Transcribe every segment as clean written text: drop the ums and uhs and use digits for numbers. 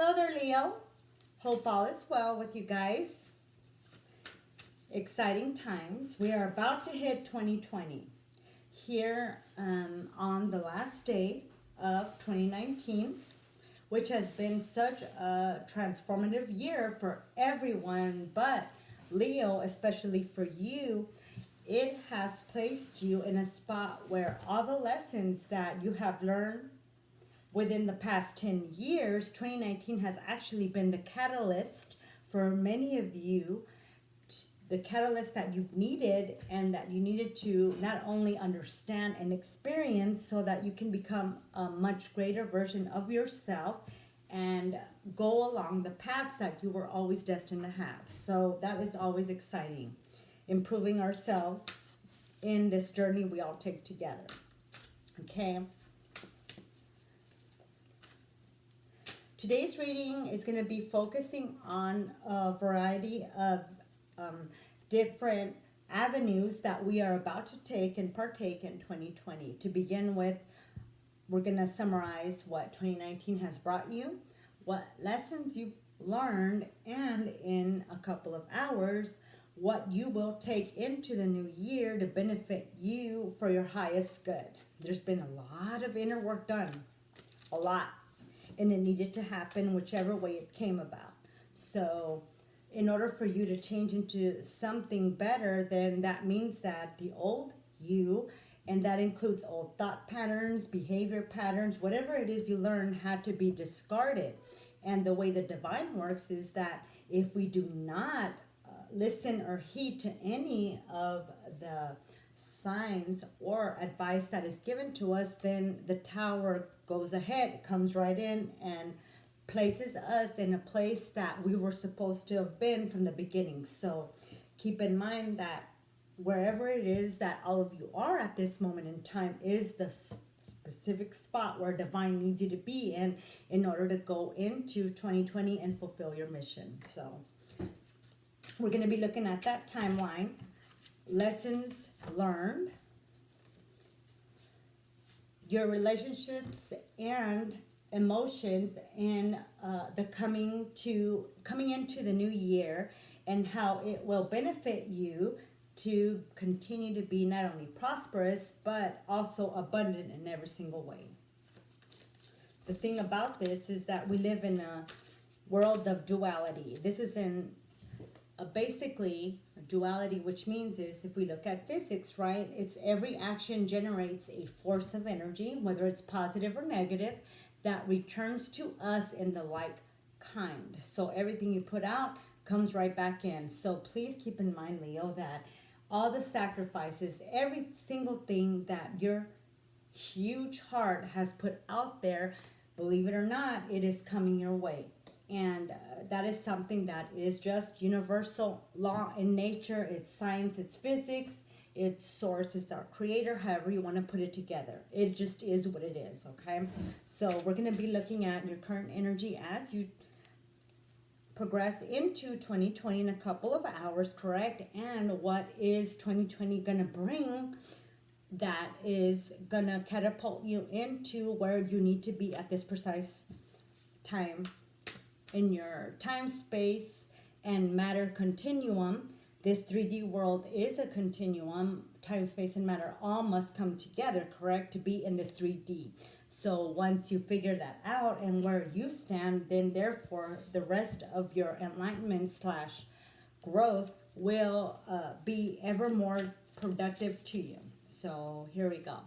Hello there, Leo. Hope all is well with you guys. Exciting times. We are about to hit 2020 here on the last day of 2019, which has been such a transformative year for everyone, but Leo, especially for you. It has placed you in a spot where all the lessons that you have learned within the past 10 years, 2019 has actually been the catalyst for many of you, the catalyst that you've needed and that you needed to not only understand and experience so that you can become a much greater version of yourself and go along the paths that you were always destined to have. So that is always exciting, improving ourselves in this journey we all take together. Okay. Today's reading is going to be focusing on a variety of different avenues that we are about to take and partake in 2020. To begin with, we're going to summarize what 2019 has brought you, what lessons you've learned, and in a couple of hours, what you will take into the new year to benefit you for your highest good. There's been a lot of inner work done, a lot. And it needed to happen whichever way it came about. So in order for you to change into something better, then that means that the old you, and that includes old thought patterns, behavior patterns, whatever it is you learn had to be discarded. And the way the divine works is that if we do not listen or heed to any of the signs or advice that is given to us, then the tower goes ahead, comes right in and places us in a place that we were supposed to have been from the beginning. So keep in mind that wherever it is that all of you are at this moment in time is the specific spot where divine needs you to be in order to go into 2020 and fulfill your mission. So we're going to be looking at that timeline, lessons learned, your relationships and emotions in the coming into the new year, and how it will benefit you to continue to be not only prosperous but also abundant in every single way. The thing about this is that we live in a world of duality. This is in basically duality, which means is if we look at physics, right, it's every action generates a force of energy, whether it's positive or negative, that returns to us in the like kind. So everything you put out comes right back in. So please keep in mind, Leo, that all the sacrifices, every single thing that your huge heart has put out there, believe it or not, it is coming your way. And that is something that is just universal law in nature. It's science, it's physics, its source is our creator, however you want to put it together. It just is what it is, okay? So we're going to be looking at your current energy as you progress into 2020 in a couple of hours, correct? And what is 2020 going to bring that is going to catapult you into where you need to be at this precise time in your time, space, and matter continuum. This 3D world is a continuum. Time, space, and matter all must come together, correct, to be in this 3D. So once you figure that out and where you stand, then therefore the rest of your enlightenment slash growth will be ever more productive to you. So here we go.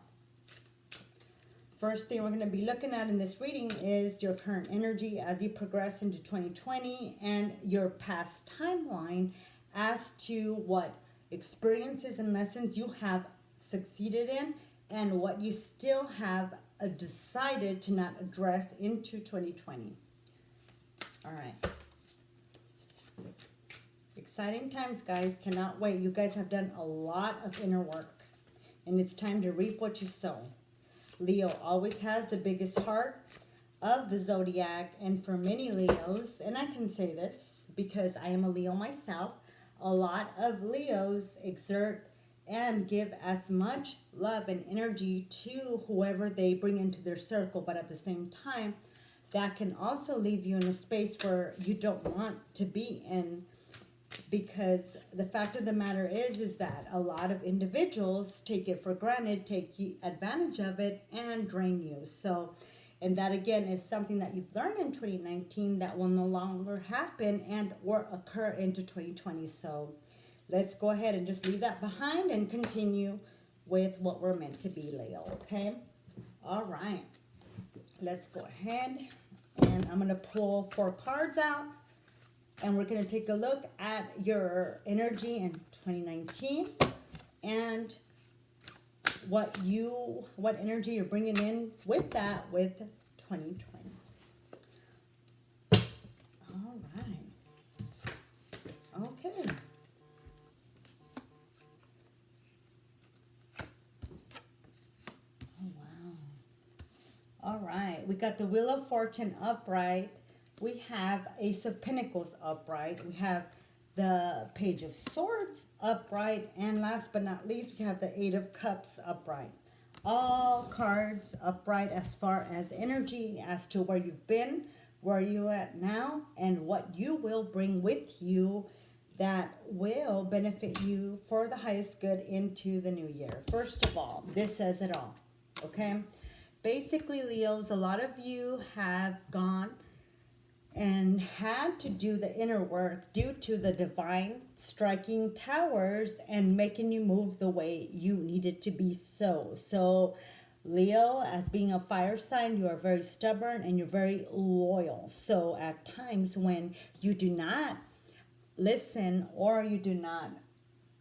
First thing we're going to be looking at in this reading is your current energy as you progress into 2020 and your past timeline as to what experiences and lessons you have succeeded in and what you still have decided to not address into 2020. All right. Exciting times, guys. Cannot wait. You guys have done a lot of inner work, and it's time to reap what you sow. Leo always has the biggest heart of the zodiac, and for many Leos, and I can say this because I am a Leo myself, a lot of Leos exert and give as much love and energy to whoever they bring into their circle, but at the same time, that can also leave you in a space where you don't want to be in, because the fact of the matter is that a lot of individuals take it for granted, take advantage of it, and drain you. So, and that again is something that you've learned in 2019 that will no longer happen and or occur into 2020. So let's go ahead and just leave that behind and continue with what we're meant to be, Leo, okay? All right, let's go ahead, and I'm going to pull 4 cards out, and we're going to take a look at your energy in 2019 and what energy you're bringing in with that with 2020. All right. Okay. Oh, wow. All right. We got the Wheel of Fortune upright. We have Ace of Pentacles upright. We have the Page of Swords upright. And last but not least, we have the Eight of Cups upright. All cards upright as far as energy, as to where you've been, where you're at now, and what you will bring with you that will benefit you for the highest good into the new year. First of all, this says it all, okay? Basically, Leos, a lot of you have gone and had to do the inner work due to the divine striking towers and making you move the way you needed to be. So Leo, as being a fire sign, you are very stubborn and you're very loyal. So at times when you do not listen or you do not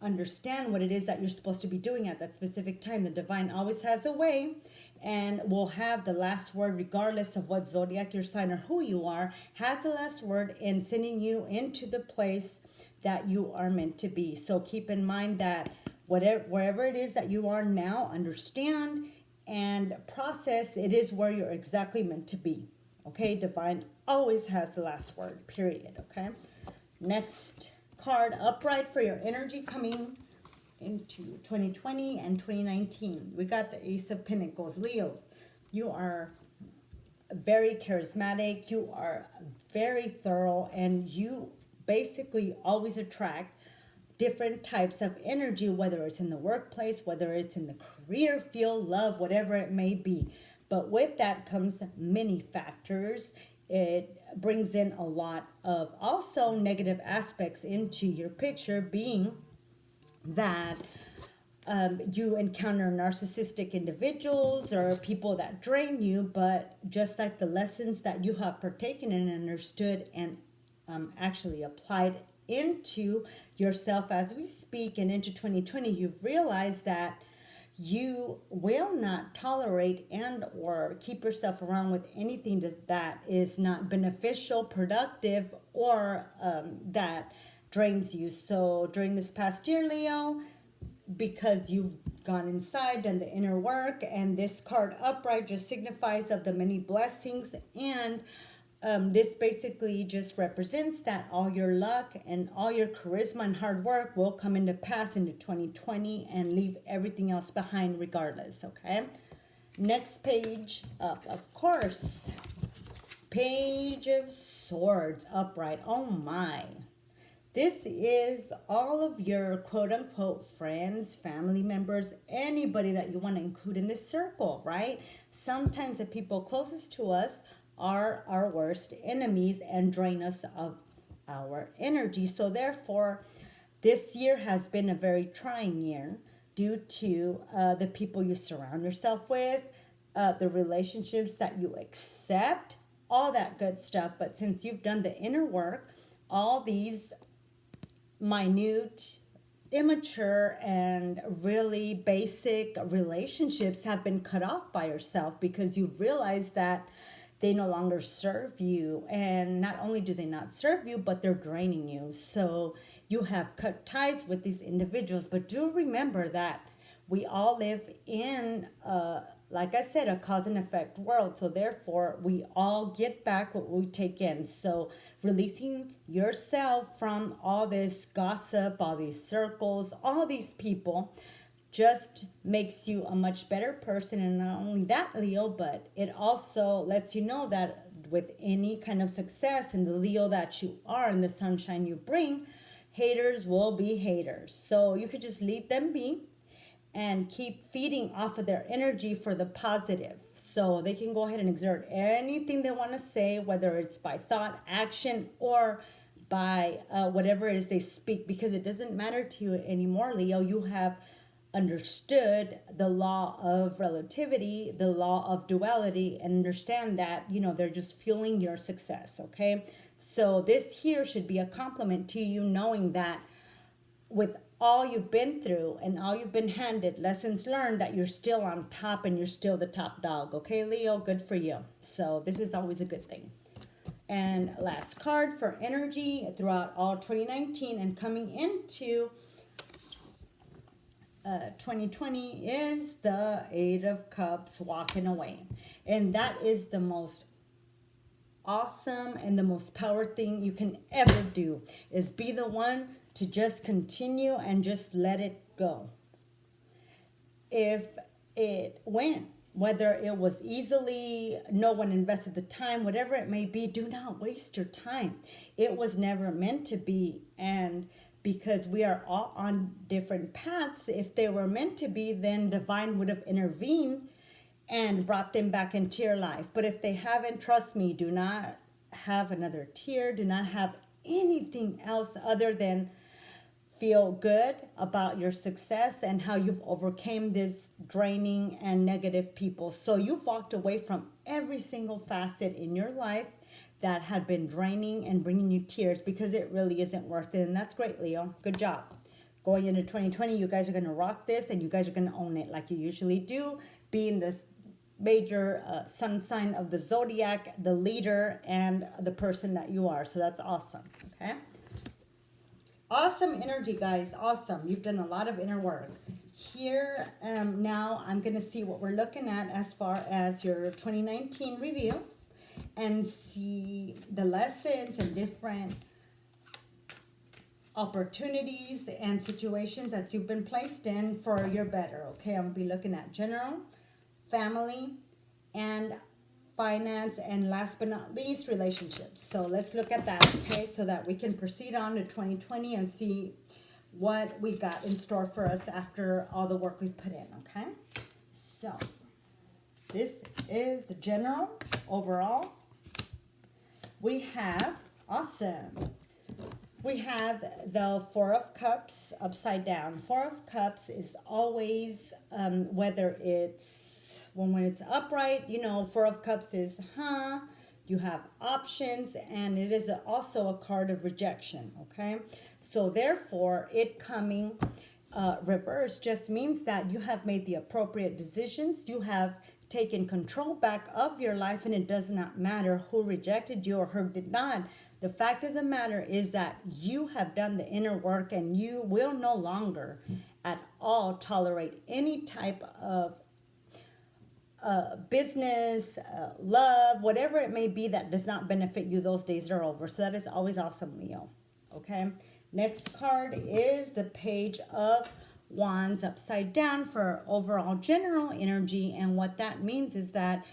understand what it is that you're supposed to be doing at that specific time, the divine always has a way and will have the last word, regardless of what zodiac your sign or who you are, has the last word in sending you into the place that you are meant to be. So keep in mind that wherever it is that you are now, understand and process, it is where you're exactly meant to be. Okay, divine always has the last word, period. Okay, next card upright for your energy coming into 2020 and 2019. We got the Ace of Pentacles. Leos, you are very charismatic, you are very thorough, and you basically always attract different types of energy, whether it's in the workplace, whether it's in the career field, love, whatever it may be. But with that comes many factors. It brings in a lot of also negative aspects into your picture, being that you encounter narcissistic individuals or people that drain you, but just like the lessons that you have partaken in and understood and actually applied into yourself as we speak and into 2020, you've realized that you will not tolerate and or keep yourself around with anything that is not beneficial, productive, or that drains you. So during this past year, Leo, because you've gone inside, done the inner work, and this card upright just signifies of the many blessings, and this basically just represents that all your luck and all your charisma and hard work will come into pass into 2020 and leave everything else behind regardless, okay? Next page up, of course, Page of Swords upright. Oh my. This is all of your quote-unquote friends, family members, anybody that you want to include in this circle, right? Sometimes the people closest to us are our worst enemies and drain us of our energy. So therefore, this year has been a very trying year due to the people you surround yourself with, the relationships that you accept, all that good stuff. But since you've done the inner work, all these minute, immature, and really basic relationships have been cut off by yourself because you've realized that they no longer serve you. And not only do they not serve you, but they're draining you. So you have cut ties with these individuals. But do remember that we all live in, like I said, a cause and effect world. So therefore, we all get back what we take in. So releasing yourself from all this gossip, all these circles, all these people, just makes you a much better person. And not only that, Leo, but it also lets you know that with any kind of success and the Leo that you are and the sunshine you bring, haters will be haters. So you could just leave them be and keep feeding off of their energy for the positive. So they can go ahead and exert anything they want to say, whether it's by thought, action, or by whatever it is they speak, because it doesn't matter to you anymore, Leo. You have understood the law of relativity, the law of duality, and understand that, they're just fueling your success, okay? So this here should be a compliment to you, knowing that with all you've been through and all you've been handed, lessons learned, that you're still on top and you're still the top dog. Okay, Leo, good for you. So this is always a good thing. And last card for energy throughout all 2019 and coming into 2020 is the Eight of Cups, walking away. And that is the most awesome and the most power thing you can ever do, is be the one to just continue and just let it go. If it went, whether it was easily, no one invested the time, whatever it may be, do not waste your time. It was never meant to be. And because we are all on different paths, if they were meant to be, then divine would have intervened and brought them back into your life. But if they haven't, trust me, do not have another tear, do not have anything else other than feel good about your success and how you've overcame this draining and negative people. So you've walked away from every single facet in your life that had been draining and bringing you tears, because it really isn't worth it. And that's great, Leo. Good job. Going into 2020, you guys are going to rock this, and you guys are going to own it like you usually do, being this major sun sign of the zodiac, the leader, and the person that you are. So that's awesome. Okay. Awesome energy, guys. Awesome. You've done a lot of inner work. Here, now I'm going to see what we're looking at as far as your 2019 review and see the lessons and different opportunities and situations that you've been placed in for your better. Okay, I'm going to be looking at general, family, and finance, and last but not least, relationships. So let's look at that, okay, so that we can proceed on to 2020 and see what we got in store for us after all the work we've put in, okay? So this is the general overall. We have, awesome, we have the Four of Cups upside down. Four of Cups is always, whether it's when it's upright, Four of Cups is, you have options, and it is also a card of rejection, okay? So therefore, it coming reverse just means that you have made the appropriate decisions. You have taken control back of your life, and it does not matter who rejected you or who did not. The fact of the matter is that you have done the inner work, and you will no longer at all tolerate any type of business, love, whatever it may be that does not benefit you. Those days are over. So that is always awesome, Leo. Okay. Next card is the Page of Wands upside down for overall general energy. And what that means is that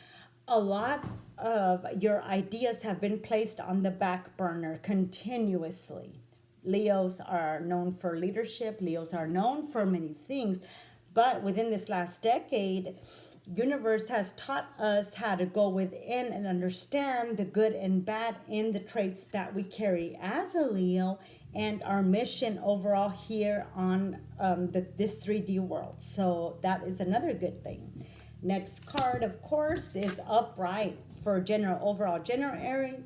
a lot of your ideas have been placed on the back burner continuously. Leos are known for leadership. Leos are known for many things. But within this last decade, universe has taught us how to go within and understand the good and bad in the traits that we carry as a Leo, and our mission overall here on this 3D world. So that is another good thing. Next card, of course, is upright for overall general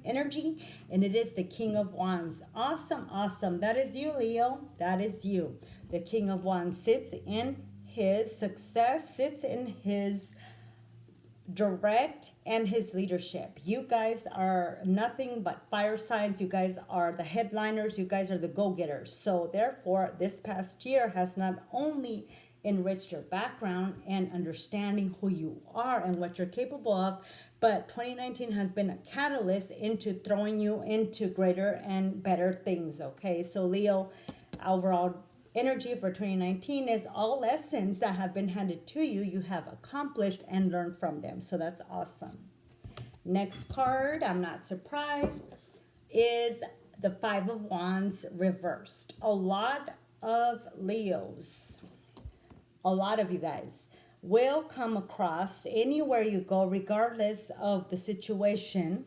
energy, and it is the King of Wands. Awesome, awesome. That is you, Leo. That is you. The King of Wands sits in his success, sits in his direct and his leadership. You guys are nothing but fire signs. You guys are the headliners. You guys are the go-getters. So therefore, this past year has not only enriched your background and understanding who you are and what you're capable of, but 2019 has been a catalyst into throwing you into greater and better things. Okay, so Leo, overall energy for 2019 is all lessons that have been handed to you, you have accomplished and learned from them. So that's awesome. Next card, I'm not surprised, is the Five of Wands reversed. A lot of Leos, a lot of you guys will come across anywhere you go, regardless of the situation.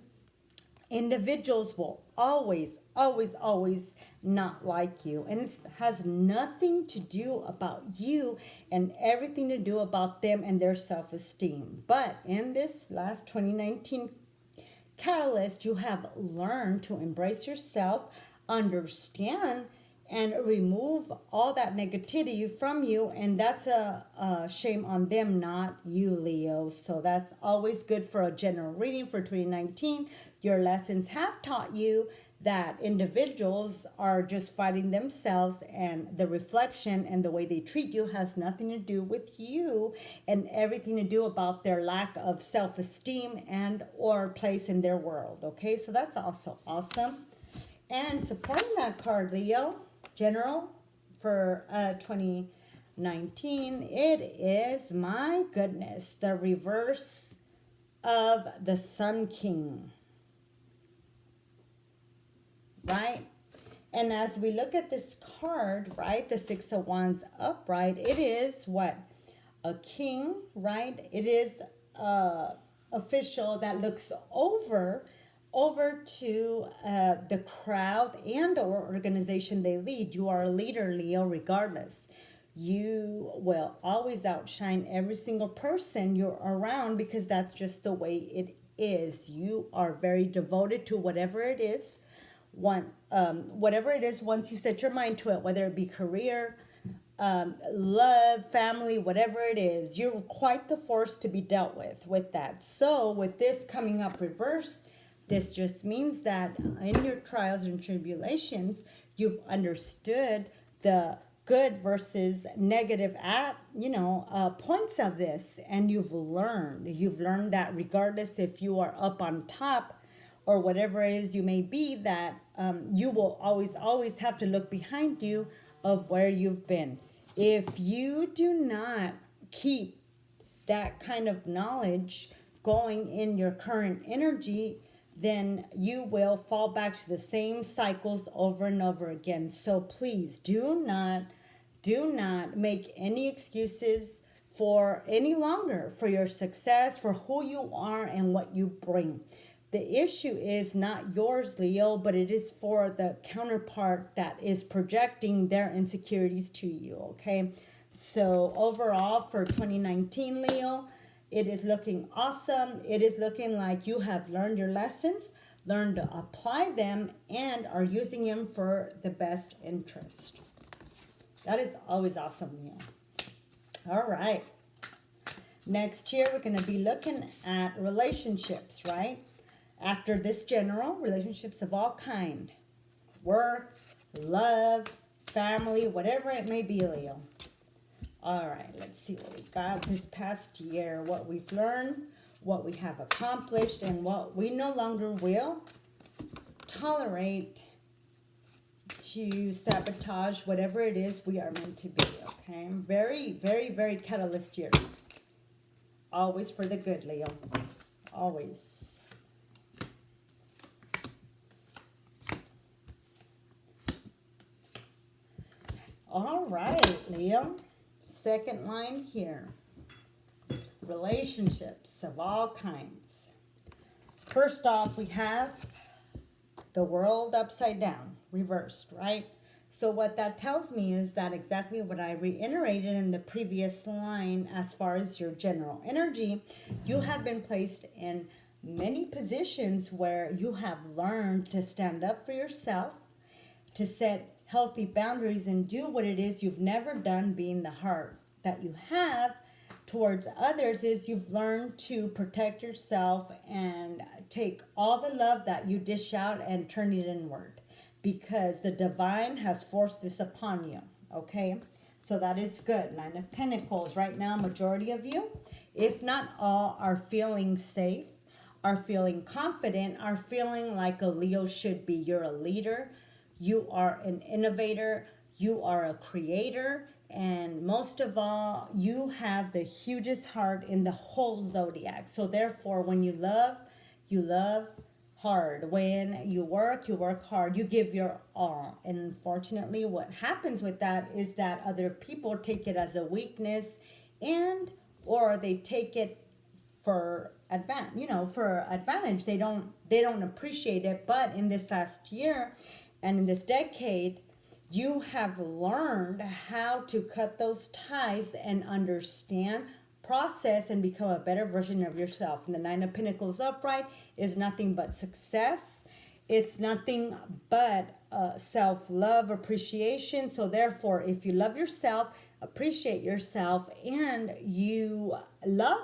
Individuals will always not like you, and it has nothing to do about you and everything to do about them and their self-esteem. But in this last 2019 catalyst, you have learned to embrace yourself, understand, and remove all that negativity from you. And that's a shame on them, not you, Leo. So that's always good for a general reading for 2019. Your lessons have taught you that individuals are just fighting themselves, and the reflection and the way they treat you has nothing to do with you and everything to do about their lack of self-esteem and or place in their world. Okay, so that's also awesome. And supporting that card, Leo, general for 2019, it is, my goodness, the reverse of the Sun King, right? And as we look at this card, right, the Six of Wands upright, it is what? A king, right? It is a official that looks over to the crowd and or organization they lead. You are a leader, Leo, regardless. You will always outshine every single person you're around because that's just the way it is. You are very devoted to whatever it is. Whatever it is, once you set your mind to it, whether it be career, love, family, whatever it is, you're quite the force to be dealt with that. So with this coming up reverse, this just means that in your trials and tribulations, you've understood the good versus negative points of this, and you've learned that regardless if you are up on top or whatever it is you may be, that you will always have to look behind you of where you've been. If you do not keep that kind of knowledge going in your current energy, then you will fall back to the same cycles over and over again. So please do not make any excuses for any longer for your success, for who you are and what you bring. The issue is not yours, Leo, but it is for the counterpart that is projecting their insecurities to you, okay? So overall for 2019, Leo, it is looking awesome. It is looking like you have learned your lessons, learned to apply them, and are using them for the best interest. That is always awesome, Leo. All right. Next year, we're going to be looking at relationships, right? After this general, relationships of all kind. Work, love, family, whatever it may be, Leo. All right, let's see what we got this past year, what we've learned, what we have accomplished, and what we no longer will tolerate to sabotage whatever it is we are meant to be, okay? Very catalyst year. Always for the good, Leo. Always. All right, Leo. Second line here. Relationships of all kinds. First off, we have the world upside down, reversed, right? So what that tells me is that exactly what I reiterated in the previous line as far as your general energy, you have been placed in many positions where you have learned to stand up for yourself, to set healthy boundaries and do what it is you've never done. Being the heart that you have towards others is you've learned to protect yourself and take all the love that you dish out and turn it inward, because the divine has forced this upon you, okay? So that is good. Nine of Pentacles. Right now, majority of you, if not all, are feeling safe, are feeling confident, are feeling like a Leo should be. You're a leader. You are an innovator. You are a creator. And most of all, you have the hugest heart in the whole zodiac. So therefore, when you love, you love hard. When you work hard, you give your all. And unfortunately, what happens with that is that other people take it as a weakness, and or they take it for advantage. They don't appreciate it. But in this last year and in this decade, you have learned how to cut those ties and understand, process, and become a better version of yourself. And the Nine of Pentacles upright is nothing but success. It's nothing but self-love, appreciation. So therefore, if you love yourself, appreciate yourself, and you love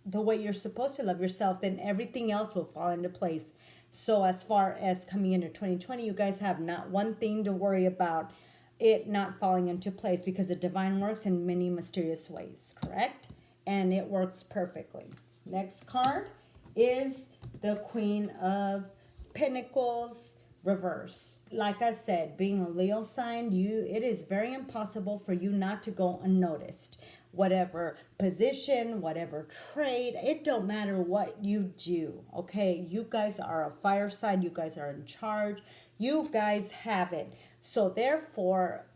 the way you're supposed to love yourself, then everything else will fall into place. So as far as coming into 2020, you guys have not one thing to worry about it not falling into place, because the divine works in many mysterious ways, correct? And it works perfectly. Next card is the Queen of Pentacles reverse. Like I said, being a Leo sign, it is very impossible for you not to go unnoticed. Whatever position, whatever trade, it don't matter what you do, okay? You guys are a fire sign. You guys are in charge. You guys have it. So therefore,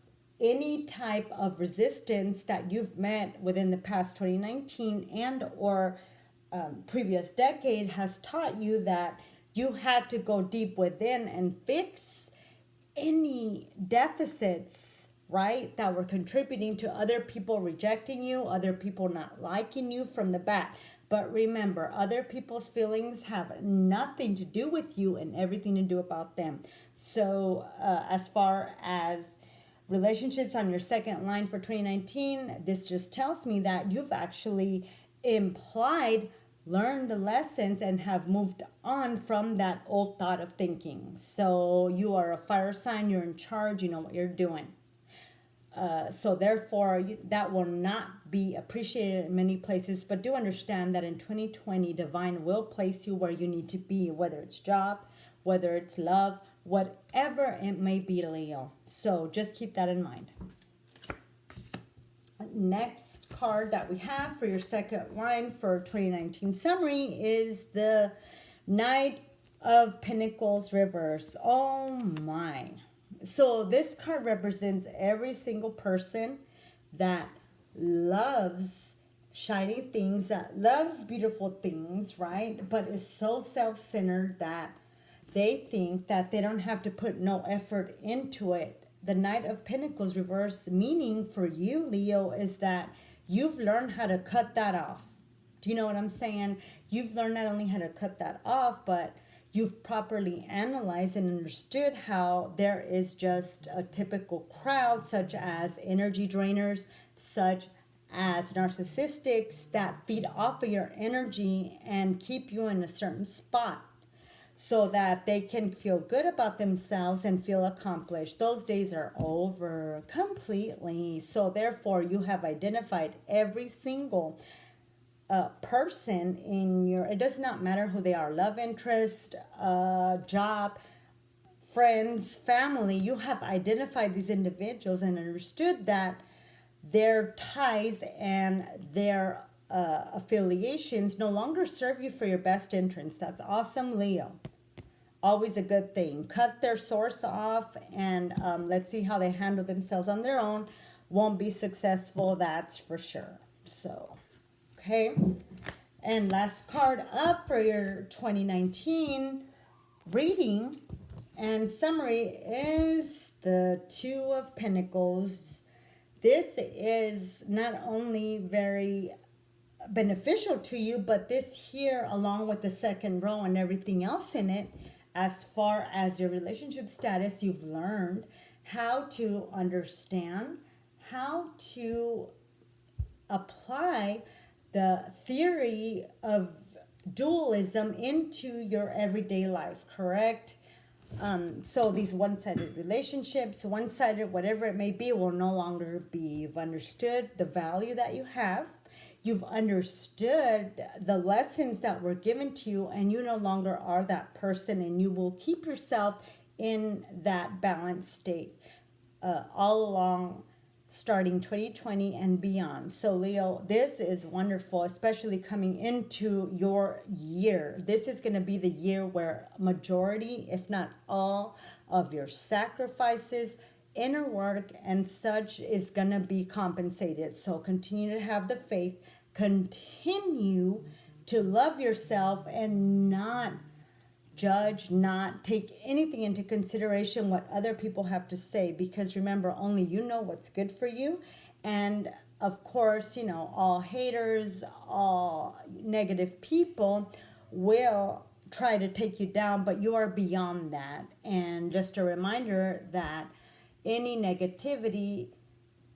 any type of resistance that you've met within the past 2019 and or previous decade has taught you that you had to go deep within and fix any deficits, right, that were contributing to other people rejecting you, other people not liking you from the bat. But remember, other people's feelings have nothing to do with you and everything to do about them. So as far as relationships on your second line for 2019, this just tells me that you've actually learned the lessons and have moved on from that old thought of thinking. So you are a fire sign, you're in charge, you know what you're doing. So therefore, that will not be appreciated in many places. But do understand that in 2020, divine will place you where you need to be, whether it's job, whether it's love, whatever it may be, Leo. So just keep that in mind. Next card that we have for your second line for 2019 summary is the Knight of Pentacles reverse. Oh my. So this card represents every single person that loves shiny things, that loves beautiful things, right? But is so self-centered that they think that they don't have to put no effort into it. The Knight of Pentacles reverse meaning for you, Leo, is that you've learned how to cut that off. Do you know what I'm saying? You've learned not only how to cut that off, but you've properly analyzed and understood how there is just a typical crowd, such as energy drainers, such as narcissistics, that feed off of your energy and keep you in a certain spot so that they can feel good about themselves and feel accomplished. Those days are over completely. So therefore, you have identified every single person in your, it does not matter who they are, love interest, job, friends, family. You have identified these individuals and understood that their ties and their affiliations no longer serve you for your best interests. That's awesome, Leo. Always a good thing. Cut their source off and let's see how they handle themselves on their own. Won't be successful, that's for sure. So, okay. And last card up for your 2019 reading and summary is the Two of Pentacles. This is not only very beneficial to you, but this here, along with the second row and everything else in it, as far as your relationship status, you've learned how to understand, how to apply the theory of dualism into your everyday life, correct? So these one-sided relationships, one-sided, whatever it may be, will no longer be. You've understood the value that you have. You've understood the lessons that were given to you, and you no longer are that person, and you will keep yourself in that balanced state all along starting 2020 and beyond. So Leo, this is wonderful, especially coming into your year. This is going to be the year where majority, if not all, of your sacrifices, inner work and such is going to be compensated. So continue to have the faith, continue to love yourself and not judge, not take anything into consideration what other people have to say, because remember, only you know what's good for you. And of course, you know, all haters, all negative people will try to take you down, but you are beyond that. And just a reminder that any negativity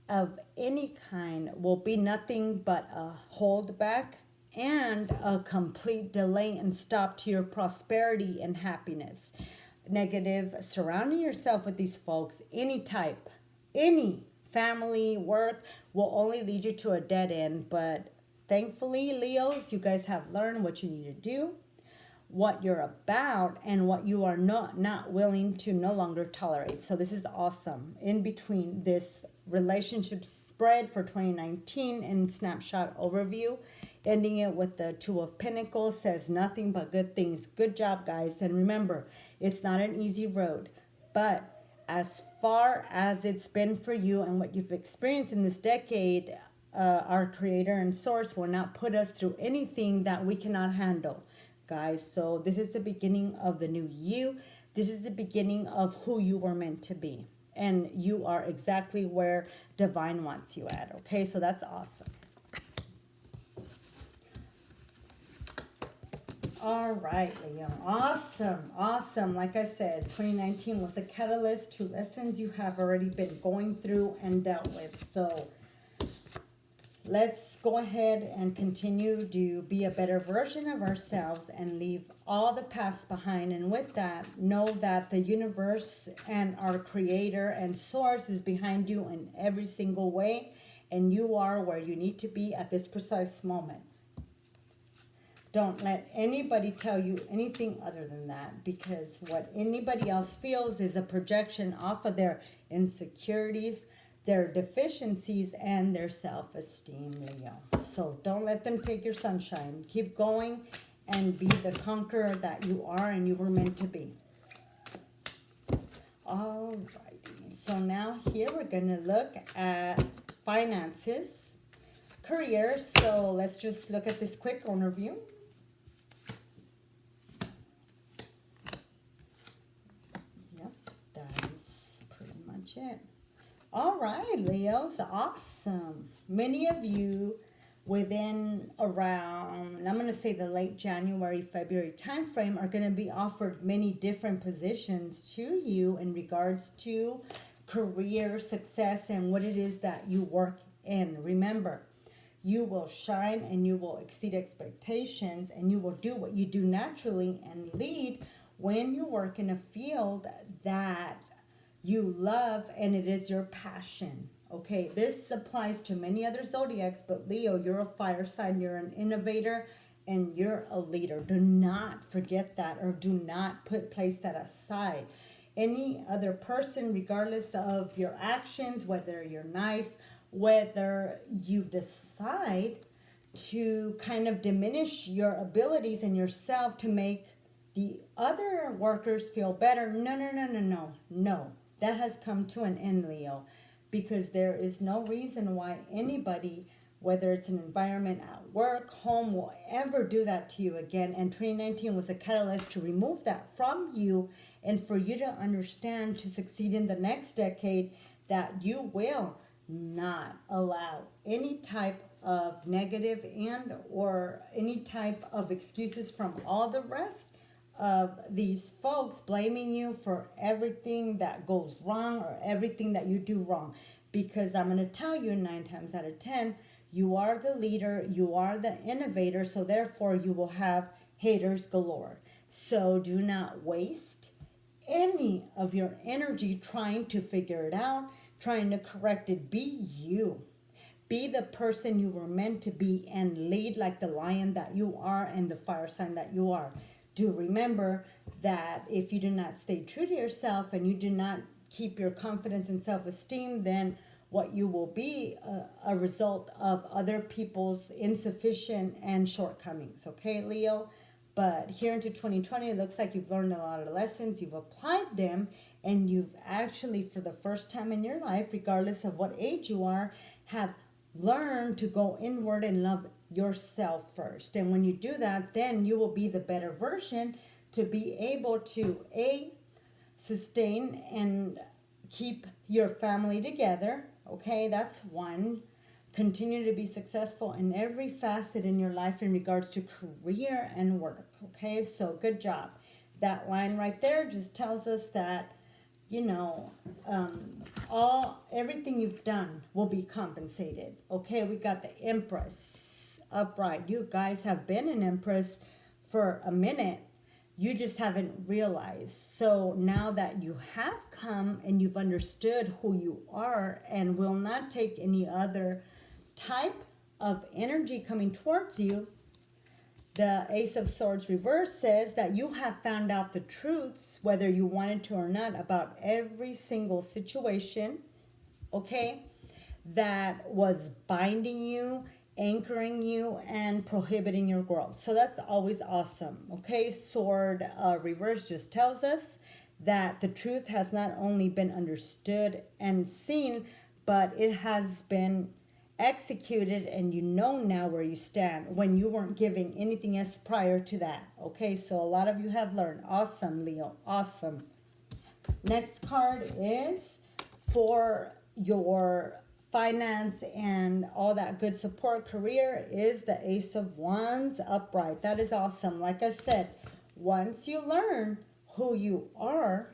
of any kind will be nothing but a holdback and a complete delay and stop to your prosperity and happiness. Negative, surrounding yourself with these folks, any type, any family, work, will only lead you to a dead end. But thankfully, Leos, you guys have learned what you need to do, what you're about, and what you are not willing to no longer tolerate. So this is awesome. In between this relationship spread for 2019 and snapshot overview, ending it with the Two of Pentacles, says nothing but good things. Good job, guys. And remember, it's not an easy road, but as far as it's been for you and what you've experienced in this decade, our creator and source will not put us through anything that we cannot handle, guys. So this is the beginning of the new you. This is the beginning of who you were meant to be. And you are exactly where divine wants you at. Okay, so that's awesome. All right, Leo. Awesome. Awesome. Like I said, 2019 was a catalyst to lessons you have already been going through and dealt with. So let's go ahead and continue to be a better version of ourselves and leave all the past behind. And with that, know that the universe and our creator and source is behind you in every single way. And you are where you need to be at this precise moment. Don't let anybody tell you anything other than that, because what anybody else feels is a projection off of their insecurities, their deficiencies, and their self-esteem, Leo. So don't let them take your sunshine. Keep going and be the conqueror that you are and you were meant to be. Alrighty. So now here we're going to look at finances, career. So let's just look at this quick overview. It. All right, Leos, awesome. Many of you within around, I'm going to say the late January, February timeframe, are going to be offered many different positions to you in regards to career success and what it is that you work in. Remember, you will shine and you will exceed expectations and you will do what you do naturally and lead when you work in a field that you love and it is your passion. Okay, this applies to many other zodiacs, but Leo, you're a fire sign, you're an innovator, and you're a leader. Do not forget that, or do not place that aside. Any other person, regardless of your actions, whether you're nice, whether you decide to kind of diminish your abilities and yourself to make the other workers feel better, no. That has come to an end, Leo, because there is no reason why anybody, whether it's an environment at work, home, will ever do that to you again. And 2019 was a catalyst to remove that from you and for you to understand, to succeed in the next decade, that you will not allow any type of negative and or any type of excuses from all the rest of these folks blaming you for everything that goes wrong or everything that you do wrong. Because I'm going to tell you 9 times out of 10, you are the leader, you are the innovator, so therefore you will have haters galore. So do not waste any of your energy trying to figure it out, trying to correct it. Be you. Be the person you were meant to be and lead like the lion that you are and the fire sign that you are. Do remember that if you do not stay true to yourself and you do not keep your confidence and self-esteem, then what you will be a result of other people's insufficient and shortcomings. Okay, Leo? But here into 2020, it looks like you've learned a lot of lessons, you've applied them, and you've actually, for the first time in your life, regardless of what age you are, have learned to go inward and love yourself first. And when you do that, then you will be the better version to be able to sustain and keep your family together. Okay, that's one. Continue to be successful in every facet in your life in regards to career and work. Okay, so good job. That line right there just tells us that, you know, everything you've done will be compensated. Okay, we got the Empress upright. You guys have been an Empress for a minute. You just haven't realized. So now that you have come and you've understood who you are and will not take any other type of energy coming towards you, the Ace of Swords reverse says that you have found out the truths, whether you wanted to or not, about every single situation, okay, that was binding you, anchoring you, and prohibiting your growth. So that's always awesome. Okay, Sword reverse just tells us that the truth has not only been understood and seen, but it has been executed, and you know now where you stand when you weren't giving anything else prior to that. Okay, so a lot of you have learned. Awesome, Leo. Awesome. Next card is for your finance and all that good support career is the Ace of Wands upright. That is awesome. Like I said, once you learn who you are,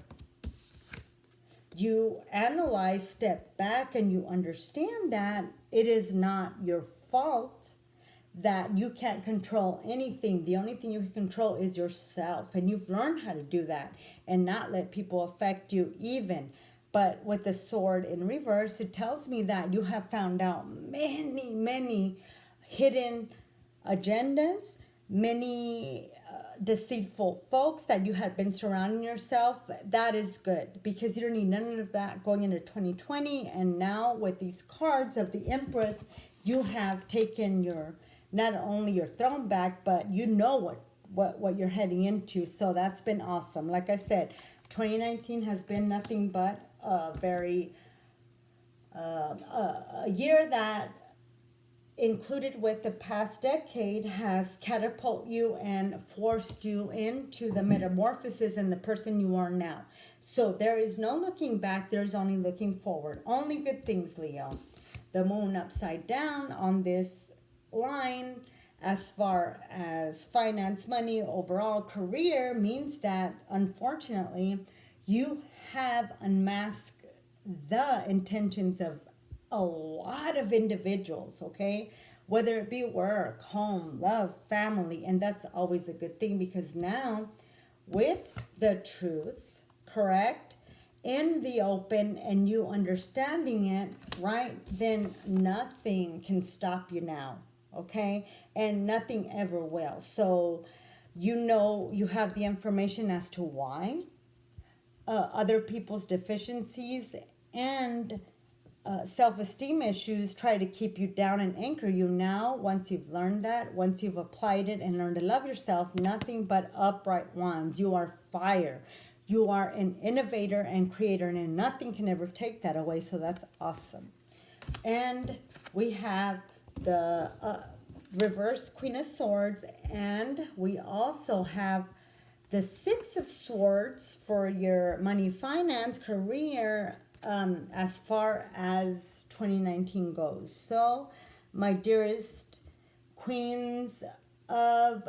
you analyze, step back, and you understand that it is not your fault, that you can't control anything. The only thing you can control is yourself. And you've learned how to do that and not let people affect you even. But with the Sword in reverse, it tells me that you have found out many, many hidden agendas, many deceitful folks that you had been surrounding yourself. That is good, because you don't need none of that going into 2020. And now with these cards of the Empress, you have taken your, not only your throne back, but you know what you're heading into. So that's been awesome. Like I said, 2019 has been nothing but a year that, included with the past decade, has catapulted you and forced you into the metamorphosis and the person you are now. So there is no looking back, there's only looking forward. Only good things, Leo. The moon upside down on this line, as far as finance, money, overall career, means that unfortunately you have unmasked the intentions of a lot of individuals, okay? Whether it be work, home, love, family, and that's always a good thing, because now with the truth, correct, in the open and you understanding it, right, then nothing can stop you now, okay? And nothing ever will. So you know you have the information as to why other people's deficiencies and self-esteem issues try to keep you down and anchor you. Now, once you've learned that, once you've applied it and learned to love yourself, nothing but upright wands. You are fire. You are an innovator and creator, and nothing can ever take that away. So that's awesome. And we have the reversed Queen of Swords, and we also have the Six of Swords for your money, finance, career, as far as 2019 goes. So, my dearest Queens of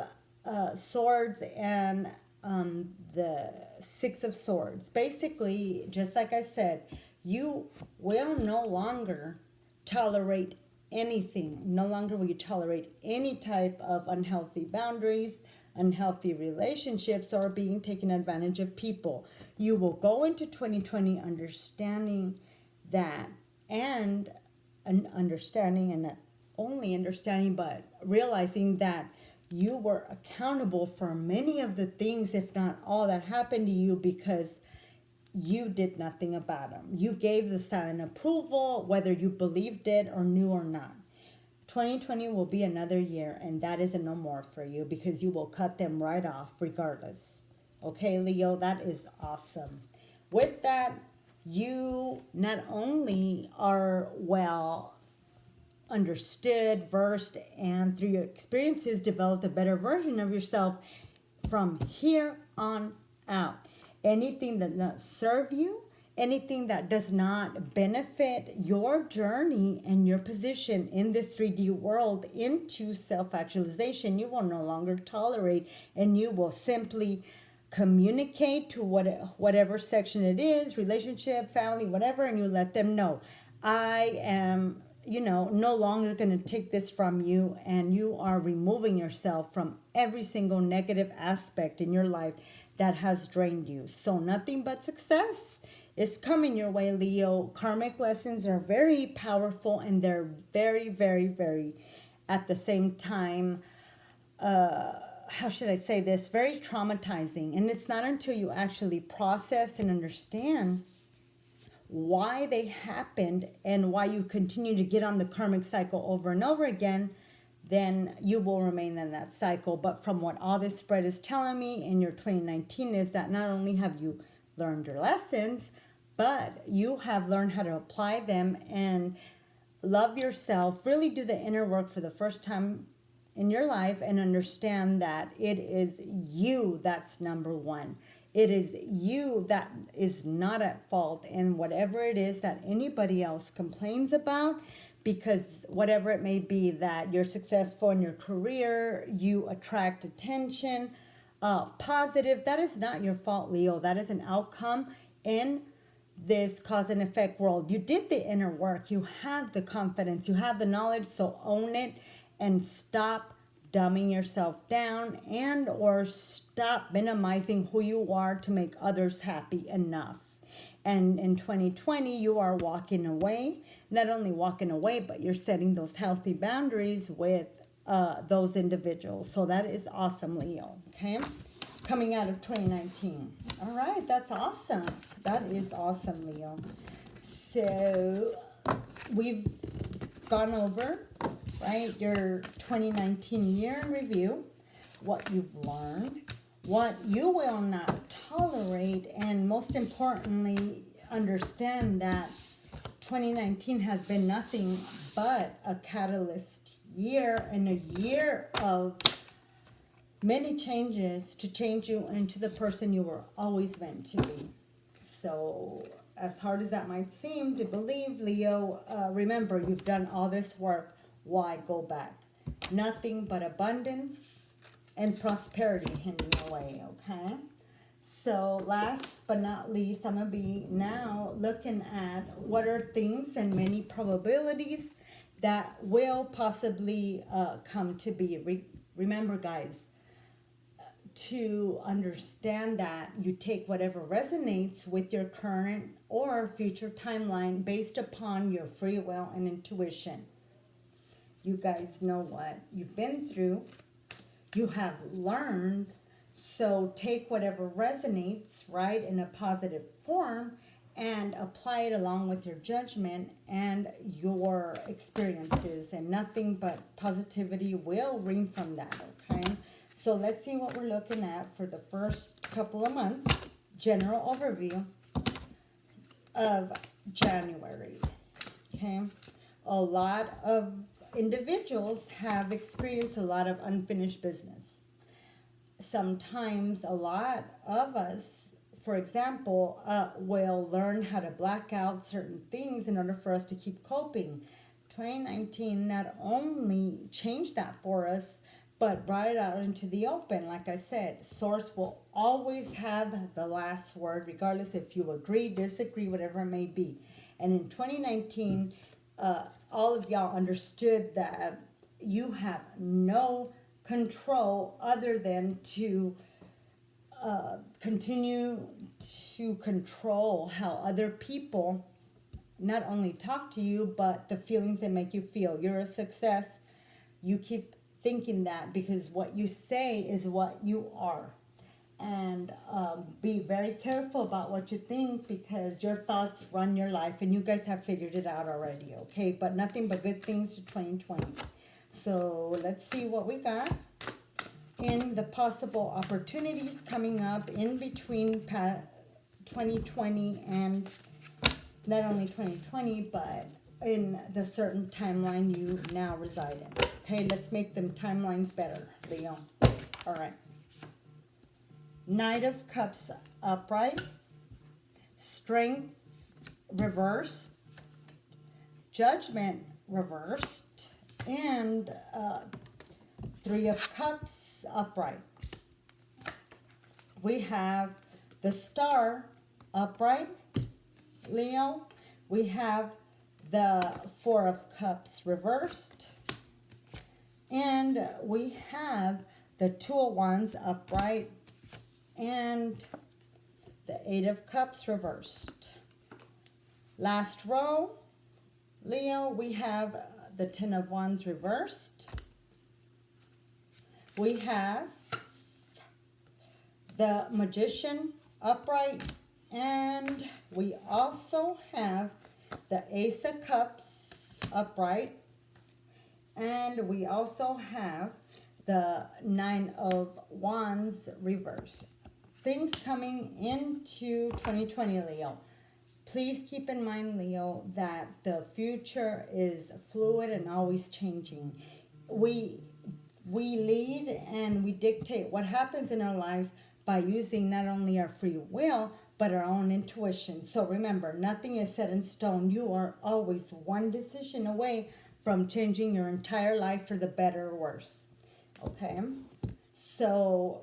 Swords and the Six of Swords, basically, just like I said, you will no longer tolerate anything. No longer will you tolerate any type of unhealthy boundaries, unhealthy relationships, or being taken advantage of people. You will go into 2020 understanding that, and not only understanding, but realizing that you were accountable for many of the things, if not all, that happened to you, because you did nothing about them. You gave the silent approval, whether you believed it or knew or not. 2020 will be another year, and that is a no more for you because you will cut them right off regardless. Okay, Leo, that is awesome. With that, you not only are well understood, versed, and through your experiences developed a better version of yourself from here on out. Anything that does not serve you, anything that does not benefit your journey and your position in this 3D world into self-actualization, you will no longer tolerate, and you will simply communicate to whatever section it is, relationship, family, whatever, and you let them know, I am, no longer going to take this from you, and you are removing yourself from every single negative aspect in your life that has drained you. So nothing but success is coming your way, Leo. Karmic lessons are very powerful, and they're very, very, very, at the same time, how should I say this? Very traumatizing. And it's not until you actually process and understand why they happened and why you continue to get on the karmic cycle over and over again, then you will remain in that cycle. But from what all this spread is telling me in your 2019 is that not only have you learned your lessons, but you have learned how to apply them and love yourself, really do the inner work for the first time in your life, and understand that it is you that's number one. It is you that is not at fault in whatever it is that anybody else complains about, because whatever it may be, that you're successful in your career, you attract attention, positive, that is not your fault, Leo. That is an outcome in this cause and effect world. You did the inner work. You have the confidence. You have the knowledge. So own it and stop dumbing yourself down and or stop minimizing who you are to make others happy enough. And in 2020, you are walking away, not only walking away, but you're setting those healthy boundaries with those individuals. So that is awesome, Leo. Okay. Coming out of 2019. All right. That's awesome. That is awesome, Leo. So we've gone over, right, your 2019 year in review, what you've learned, what you will not tolerate, and most importantly, understand that 2019 has been nothing but a catalyst year and a year of many changes to change you into the person you were always meant to be. So as hard as that might seem to believe, Leo, remember, you've done all this work. Why go back? Nothing but abundance and prosperity heading your way, okay? So last but not least, I'm going to be now looking at what are things and many probabilities that will possibly come to be. Remember, guys, to understand that you take whatever resonates with your current or future timeline based upon your free will and intuition. You guys know what you've been through. You have learned. So take whatever resonates, right, in a positive form and apply it along with your judgment and your experiences. And nothing but positivity will ring from that, okay? So let's see what we're looking at for the first couple of months. General overview of January. Okay. A lot of individuals have experienced a lot of unfinished business. Sometimes a lot of us, for example, will learn how to black out certain things in order for us to keep coping. 2019 not only changed that for us, but brought it out into the open. Like I said, Source will always have the last word, regardless if you agree, disagree, whatever it may be. And in 2019, all of y'all understood that you have no control other than to continue to control how other people not only talk to you, but the feelings they make you feel. You're a success. You keep thinking that because what you say is what you are. and be very careful about what you think, because your thoughts run your life, and you guys have figured it out already, okay? But nothing but good things to 2020. So let's see what we got in the possible opportunities coming up in between 2020 and not only 2020, but in the certain timeline you now reside in. Okay, let's make them timelines better, Leo. All right. Knight of Cups upright, Strength reversed, Judgment reversed, and Three of Cups upright. We have the Star upright, Leo. We have the Four of Cups reversed, and we have the Two of Wands upright, and the Eight of Cups reversed. Last row, Leo, we have the Ten of Wands reversed. We have the Magician upright, and we also have the Ace of Cups upright, and we also have the Nine of Wands reversed. Things coming into 2020, Leo. Please keep in mind, Leo, that the future is fluid and always changing. We lead and we dictate what happens in our lives by using not only our free will, but our own intuition. So remember, nothing is set in stone. You are always one decision away from changing your entire life for the better or worse. Okay? So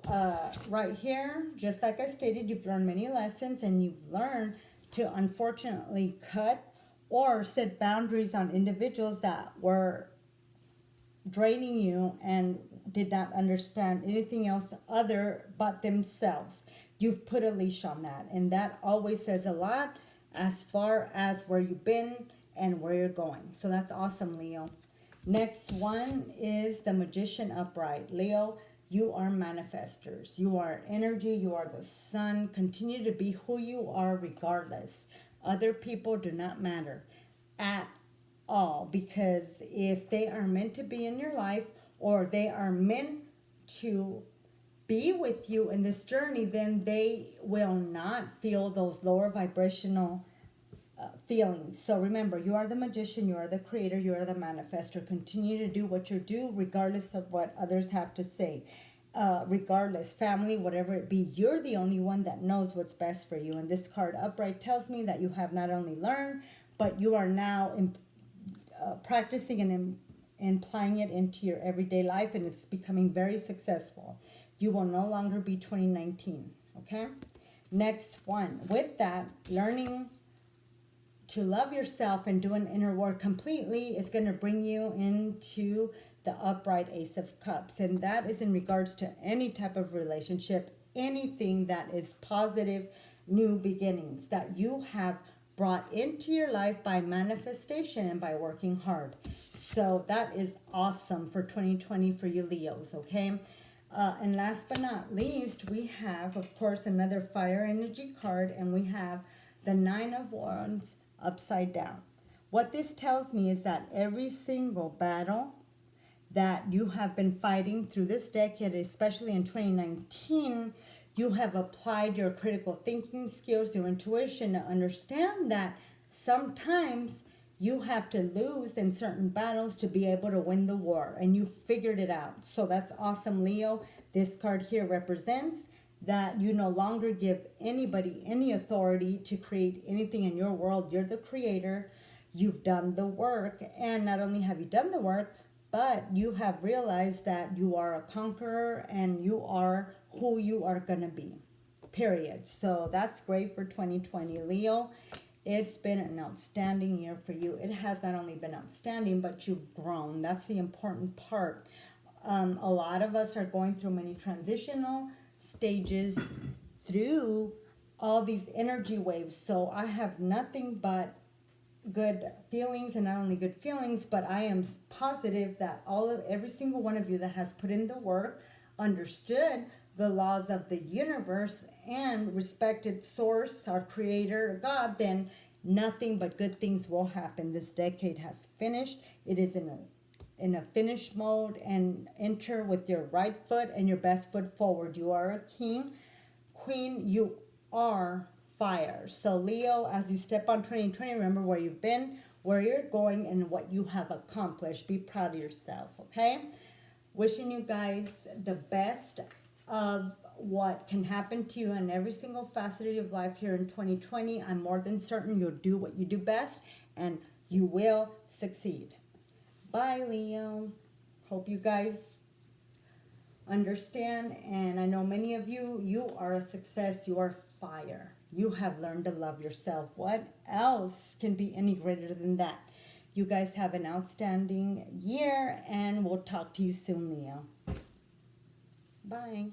right here, just like I stated, you've learned many lessons, and you've learned to unfortunately cut or set boundaries on individuals that were draining you and did not understand anything else other but themselves. You've put a leash on that, and that always says a lot as far as where you've been and where you're going. So that's awesome, Leo. Next one is the Magician upright. Leo, you are manifestors. You are energy. You are the sun. Continue to be who you are regardless. Other people do not matter at all, because if they are meant to be in your life, or they are meant to be with you in this journey, then they will not feel those lower vibrational feelings. So remember, you are the magician, you are the creator, you are the manifester. Continue to do what you do regardless of what others have to say. Regardless, family, whatever it be, you're the only one that knows what's best for you. And this card upright tells me that you have not only learned, but you are now practicing and applying it into your everyday life, and it's becoming very successful. You will no longer be 2019, okay? Next one, with that, learning to love yourself and do an inner work completely is going to bring you into the upright Ace of Cups. And that is in regards to any type of relationship, anything that is positive, new beginnings that you have brought into your life by manifestation and by working hard. So that is awesome for 2020 for you Leos, okay? And last but not least, we have, of course, another fire energy card, and we have the Nine of Wands upside down. What this tells me is that every single battle that you have been fighting through this decade, especially in 2019, you have applied your critical thinking skills, your intuition to understand that sometimes you have to lose in certain battles to be able to win the war, and you figured it out. So that's awesome, Leo. This card here represents that you no longer give anybody any authority to create anything in your world. You're the creator. You've done the work, and not only have you done the work, but you have realized that you are a conqueror and you are who you are going to be, period. So that's great for 2020, Leo. It's been an outstanding year for you. It has not only been outstanding, but you've grown. That's the important part. A lot of us are going through many transitional stages through all these energy waves. So I have nothing but good feelings, and not only good feelings, but I am positive that every single one of you that has put in the work, understood the laws of the universe and respected source, our creator, God, then nothing but good things will happen. This decade has finished. It is in a finish mode, and enter with your right foot and your best foot forward. You are a king, queen, you are fire. So Leo, as you step on 2020, remember where you've been, where you're going, and what you have accomplished. Be proud of yourself, okay? Wishing you guys the best of what can happen to you in every single facet of life here in 2020. I'm more than certain you'll do what you do best, and you will succeed. Bye, Leo. Hope you guys understand, and I know many of you are a success. You are fire. You have learned to love yourself. What else can be any greater than that? You guys have an outstanding year, and we'll talk to you soon, Leo. Bye.